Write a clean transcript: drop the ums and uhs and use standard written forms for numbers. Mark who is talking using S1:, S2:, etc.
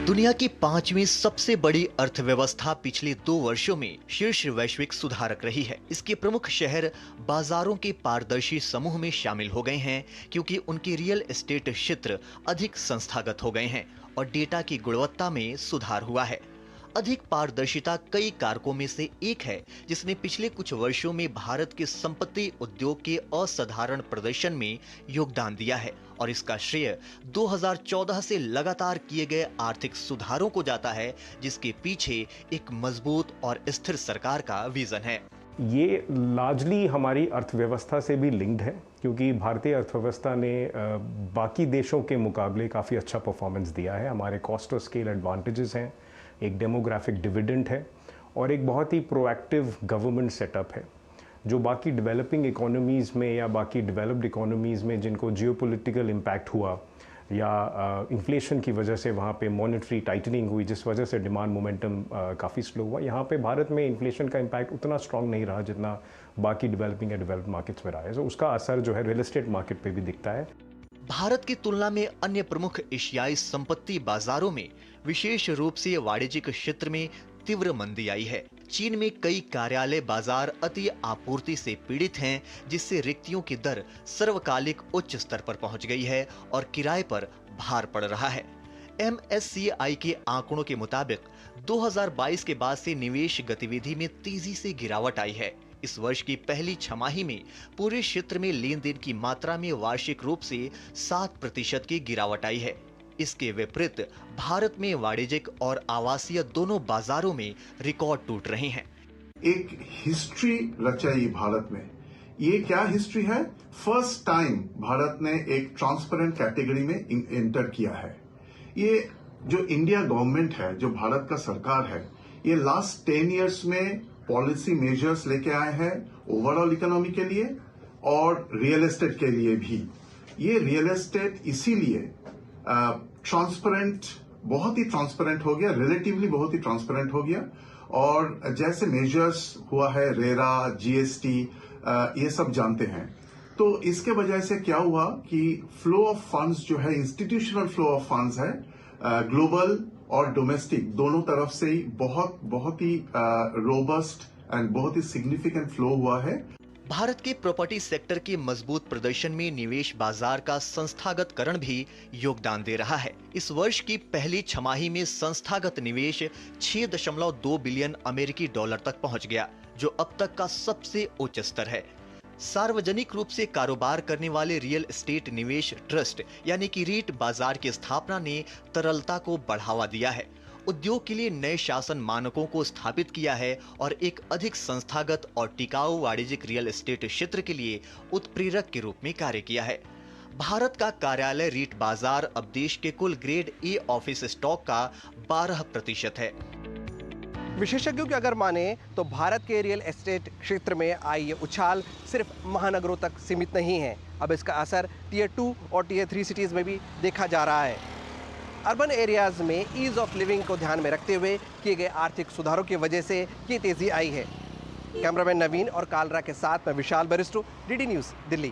S1: दुनिया की पांचवी सबसे बड़ी अर्थव्यवस्था पिछले 2 वर्षों में शीर्ष वैश्विक सुधारक रही है। इसके प्रमुख शहर बाजारों के पारदर्शी समूह में शामिल हो गए हैं क्योंकि उनके रियल एस्टेट क्षेत्र अधिक संस्थागत हो गए हैं और डेटा की गुणवत्ता में सुधार हुआ है। अधिक पारदर्शिता कई कारकों में से एक है जिसने पिछले कुछ वर्षों में भारत के संपत्ति उद्योग के असाधारण प्रदर्शन में योगदान दिया है और इसका श्रेय 2014 से लगातार किए गए आर्थिक सुधारों को जाता है, जिसके पीछे एक मजबूत और स्थिर सरकार का विजन है।
S2: ये लार्जली हमारी अर्थव्यवस्था से भी लिंक्ड है क्योंकि भारतीय अर्थव्यवस्था ने बाकी देशों के मुकाबले काफ़ी अच्छा परफॉर्मेंस दिया है। हमारे कॉस्ट और स्केल एडवांटेजेस हैं, एक डेमोग्राफिक डिविडेंड है और एक बहुत ही प्रोएक्टिव गवर्नमेंट सेटअप है जो बाकी डेवलपिंग इकोनॉमीज़ में या बाकी डेवलप्ड इकोनॉमीज़ में जिनको जियोपॉलिटिकल इम्पैक्ट हुआ या इन्फ्लेशन की वजह से वहाँ पे मॉनेटरी टाइटनिंग हुई जिस वजह से डिमांड मोमेंटम काफ़ी स्लो हुआ। यहाँ पे भारत में इन्फ्लेशन का इम्पैक्ट उतना स्ट्रांग नहीं रहा जितना बाकी डेवलपिंग या डेवलप्ड मार्केट्स में रहा है। तो उसका असर जो है रियल एस्टेट मार्केट पे भी दिखता है।
S1: भारत की तुलना में अन्य प्रमुख एशियाई संपत्ति बाजारों में विशेष रूप से वाणिज्यिक क्षेत्र में तीव्र मंदी आई है। चीन में कई कार्यालय बाजार अति आपूर्ति से पीड़ित हैं, जिससे रिक्तियों की दर सर्वकालिक उच्च स्तर पर पहुंच गई है और किराए पर भार पड़ रहा है। MSCI के आंकड़ों के मुताबिक 2022 के बाद से निवेश गतिविधि में तेजी से गिरावट आई है। इस वर्ष की पहली छमाही में पूरे क्षेत्र में लेन देन की मात्रा में वार्षिक रूप से 7% की गिरावट आई है। इसके विपरीत भारत में वाणिज्यिक और आवासीय दोनों बाजारों में रिकॉर्ड टूट रहे हैं।
S3: एक हिस्ट्री रचाई भारत में। ये क्या हिस्ट्री है? फर्स्ट टाइम भारत ने एक ट्रांसपेरेंट कैटेगरी में एंटर किया है। ये जो इंडिया गवर्नमेंट है, जो भारत का सरकार है, ये लास्ट 10 इयर्स में पॉलिसी मेजर्स लेके आए हैं ओवरऑल इकोनॉमी के लिए और रियल एस्टेट के लिए भी। ये रियल एस्टेट इसीलिए ट्रांसपेरेंट, बहुत ही ट्रांसपेरेंट हो गया, रिलेटिवली बहुत ही ट्रांसपेरेंट हो गया। और जैसे मेजर्स हुआ है रेरा, GST, ये सब जानते हैं। तो इसके वजह से क्या हुआ कि फ्लो ऑफ फंड्स जो है, इंस्टीट्यूशनल फ्लो ऑफ फंड्स है, ग्लोबल और डोमेस्टिक दोनों तरफ से ही बहुत ही रोबस्ट एंड बहुत ही सिग्निफिकेंट फ्लो हुआ है।
S1: भारत के प्रॉपर्टी सेक्टर के मजबूत प्रदर्शन में निवेश बाजार का संस्थागतकरण भी योगदान दे रहा है। इस वर्ष की पहली छमाही में संस्थागत निवेश 6.2 बिलियन अमेरिकी डॉलर तक पहुंच गया, जो अब तक का सबसे उच्च स्तर है। सार्वजनिक रूप से कारोबार करने वाले रियल एस्टेट निवेश ट्रस्ट यानी कि रीट बाजार की स्थापना ने तरलता को बढ़ावा दिया है, उद्योग के लिए नए शासन मानकों को स्थापित किया है और एक अधिक संस्थागत और टिकाऊ वाणिज्यिक रियल एस्टेट क्षेत्र के लिए उत्प्रेरक के रूप में कार्य किया है। भारत का कार्यालय रीट बाजार अब देश के कुल ग्रेड A ऑफिस स्टॉक का 12% है।
S4: विशेषज्ञों की अगर माने तो भारत के रियल एस्टेट क्षेत्र में आई ये उछाल सिर्फ महानगरों तक सीमित नहीं है। अब इसका असर टियर 2 और टियर 3 सिटीज में भी देखा जा रहा है। अर्बन एरियाज में ईज ऑफ लिविंग को ध्यान में रखते हुए किए गए आर्थिक सुधारों की वजह से ये तेजी आई है। कैमरामैन नवीन और कालरा के साथ मैं विशाल बरिस्टो, DD न्यूज़, दिल्ली।